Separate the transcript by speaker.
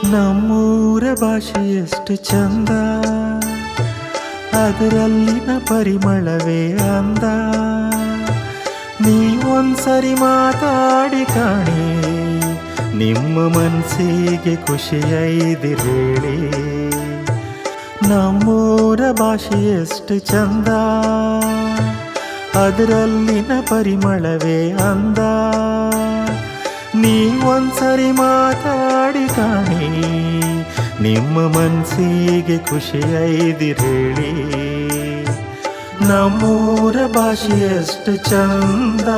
Speaker 1: ನಮ್ಮೂರ ಭಾಷೆ ಎಷ್ಟು ಚಂದ, ಅದರಲ್ಲಿನ ಪರಿಮಳವೇ ಅಂದ. ನೀವೊಂದ್ಸರಿ ಮಾತಾಡಿ ಕಾಣಿ, ನಿಮ್ಮ ಮನಸ್ಸಿಗೆ ಖುಷಿಯೈದಿರೇಳಿ. ನಮ್ಮೂರ ಭಾಷೆ ಎಷ್ಟು ಚಂದ, ಅದರಲ್ಲಿನ ಪರಿಮಳವೇ ಅಂದ. ನೀವೊಂದ್ಸರಿ ಮಾತಾಡಿ ಕಾಣಿ, ನಿಮ್ಮ ಮನಸ್ಸಿಗೆ ಖುಷಿಯೈದಿರೇಳಿ. ನಮ್ಮೂರ ಭಾಷೆ ಎಷ್ಟು ಚಂದ.